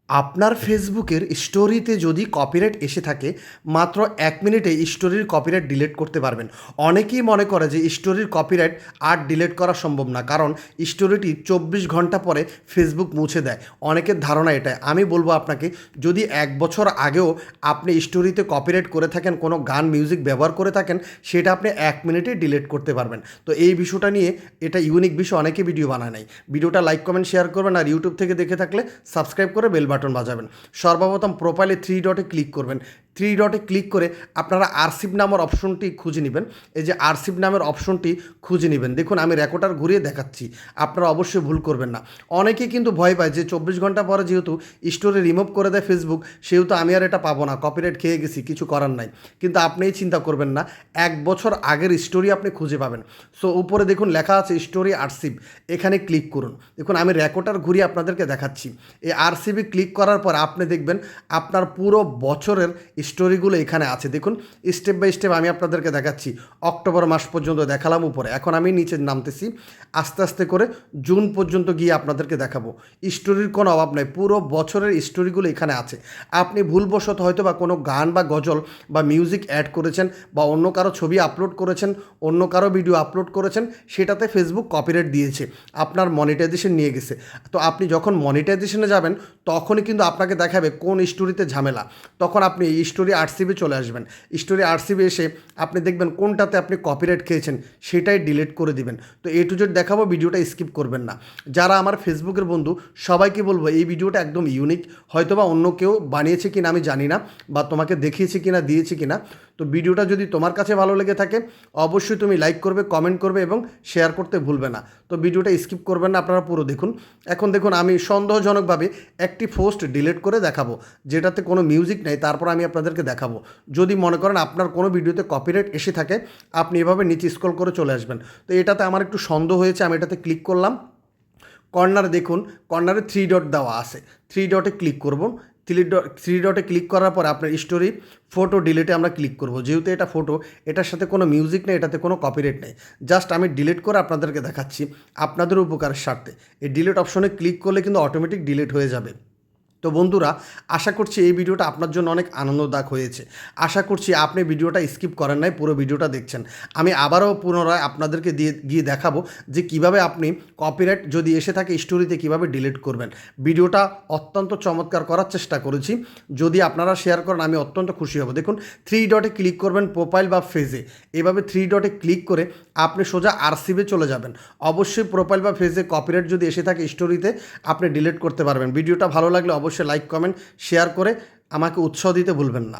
আপনার ফেসবুকের স্টোরিতে যদি কপিরাইট এসে থাকে মাত্র 1 মিনিটে স্টোরির কপিরাইট ডিলিট করতে পারবেন। অনেকেই মনে করে যে স্টোরির কপিরাইট আর ডিলিট করা সম্ভব না, কারণ স্টোরিটি 24 ঘন্টা পরে ফেসবুক মুছে দেয়। অনেকের ধারণা এটাই। আমি বলবো আপনাকে, যদি 1 বছর আগেও আপনি স্টোরিতে কপিরাইট করে থাকেন, কোনো গান মিউজিক ব্যবহার করে থাকেন, সেটা আপনি 1 মিনিটেই ডিলিট করতে পারবেন। তো এই বিষয়টা নিয়ে, এটা ইউনিক বিষয়, অনেকে ভিডিও বানায় নাই। ভিডিওটা লাইক কমেন্ট শেয়ার করবেন, আর ইউটিউব থেকে দেখে থাকলে সাবস্ক্রাইব করে বেল বাটন বাজাবেন। সর্বপ্রথম প্রোফাইলে 3 ডটে ক্লিক করবেন। 3 ডটে ক্লিক করে আপনারা আরসিভ নামের অপশনটি খুঁজে নেবেন। এই যে আরসিভ নামের অপশনটি খুঁজে নেবেন। দেখুন, আমি রেকর্ডার ঘুরিয়ে দেখাচ্ছি, আপনারা অবশ্যই ভুল করবেন না। অনেকে কিন্তু ভয় পায় যে 24 ঘন্টা পরে যেহেতু স্টোরি রিমুভ করে দেয় ফেসবুক, সেহেতু আমি আর এটা পাবো না, কপিরাইট খেয়ে গেছি, কিছু করার নাই। কিন্তু আপনি এই চিন্তা করবেন না, 1 বছর আগের স্টোরি আপনি খুঁজে পাবেন। সো উপরে দেখুন লেখা আছে স্টোরি আরসিভ, এখানে ক্লিক করুন। দেখুন, আমি রেকর্ডার ঘুরিয়ে আপনাদেরকে দেখাচ্ছি। এই আরসিভে ক্লিক করার পর আপনি দেখবেন আপনার পুরো বছরের স্টোরিগুলো এখানে আছে। দেখুন, স্টেপ বাই স্টেপ আমি আপনাদেরকে দেখাচ্ছি। অক্টোবর মাস পর্যন্ত দেখালাম উপরে, এখন আমি নিচে নামতেছি আস্তে আস্তে করে, জুন পর্যন্ত গিয়ে আপনাদেরকে দেখাবো। স্টোরির কোনো অভাব নাই, পুরো বছরের স্টোরিগুলো এখানে আছে। আপনি ভুলবশত হয়তো বা কোনো গান বা গজল বা মিউজিক অ্যাড করেছেন, বা অন্য কারো ছবি আপলোড করেছেন, অন্য কারো ভিডিও আপলোড করেছেন, সেটাতে ফেসবুক কপিরাইট দিয়েছে, আপনার মনিটাইজেশন নিয়ে গেছে। তো আপনি যখন মনিটাইজেশনে যাবেন, তখনই কিন্তু আপনাকে দেখাবে কোন স্টোরিতে ঝামেলা। তখন আপনি এই স্টোরি আরসিভে চলে আসবেন। স্টোরি আরসিভে এসে আপনি দেখবেন কোনটাতে আপনি কপিরাইট খেয়েছেন, সেটাই ডিলিট করে দিবেন। তো এ টু জেড দেখাবো, ভিডিওটা স্কিপ করবেন না। যারা আমার ফেসবুকের বন্ধু, সবাইকে বলবো এই ভিডিওটা একদম ইউনিক। হয়তোবা অন্য কেউ বানিয়েছে কিনা আমি জানি না, বা তোমাকে দেখিয়েছে কিনা, দিয়েছে কিনা। তো ভিডিওটা যদি তোমার কাছে ভালো লেগে থাকে, অবশ্যই তুমি লাইক করবে, কমেন্ট করবে এবং শেয়ার করতে ভুলবে না। তো ভিডিওটা স্কিপ করবেন না, আপনারা পুরো দেখুন। এখন দেখুন, আমি সন্দেহজনকভাবে একটি পোস্ট ডিলিট করে দেখাবো, যেটাতে কোনো মিউজিক নেই। তারপর আমি আপনাদেরকে দেখাবো। যদি মনে করেন আপনার কোনো ভিডিওতে কপিরাইট এসে থাকে, আপনি এভাবে নিচে স্ক্রল করে চলে আসবেন। তো এটাতে আমার একটু সন্দেহ হয়েছে, আমি এটাতে ক্লিক করলাম। কর্নারে দেখুন, কর্নারে 3 ডট দেওয়া আছে, 3 ডটে ক্লিক করব। 3 ডটে ক্লিক করার পর আপনার স্টোরি ফটো ডিলিটে আমরা ক্লিক করব। যেহেতু এটা ফটো, এটার সাথে কোনো মিউজিক নেই, এটাতে কোনো কপিরাইট নেই। জাস্ট আমি ডিলিট করে আপনাদেরকে দেখাচ্ছি আপনাদের উপকারের স্বার্থে। এই ডিলিট অপশনে ক্লিক করলে কিন্তু অটোমেটিক ডিলিট হয়ে যাবে। তো বন্ধুরা, আশা করছি এই ভিডিওটা আপনার জন্য অনেক আনন্দদায়ক হয়েছে। আশা করছি আপনি ভিডিওটা স্কিপ করেন নাই, পুরো ভিডিওটা দেখছেন। আমি আবারও পুনরায় আপনাদেরকে গিয়ে দেখাবো যে কিভাবে আপনি কপিরাইট যদি এসে থাকে স্টোরিতে কীভাবে ডিলিট করবেন। ভিডিওটা অত্যন্ত চমৎকার করার চেষ্টা করেছি। যদি আপনারা শেয়ার করেন, আমি অত্যন্ত খুশি হব। দেখুন, 3 ডটে ক্লিক করবেন প্রোফাইল বা ফেজে। এভাবে 3 ডটে ক্লিক করে আপনি সোজা আরসিভে চলে যাবেন। অবশ্যই প্রোফাইল বা ফেজে কপিরাইট যদি এসে থাকে স্টোরিতে, আপনি ডিলিট করতে পারবেন। ভিডিওটা ভালো লাগলে অবশ্যই লাইক কমেন্ট শেয়ার করে আমাকে উৎসাহ দিতে ভুলবেন না।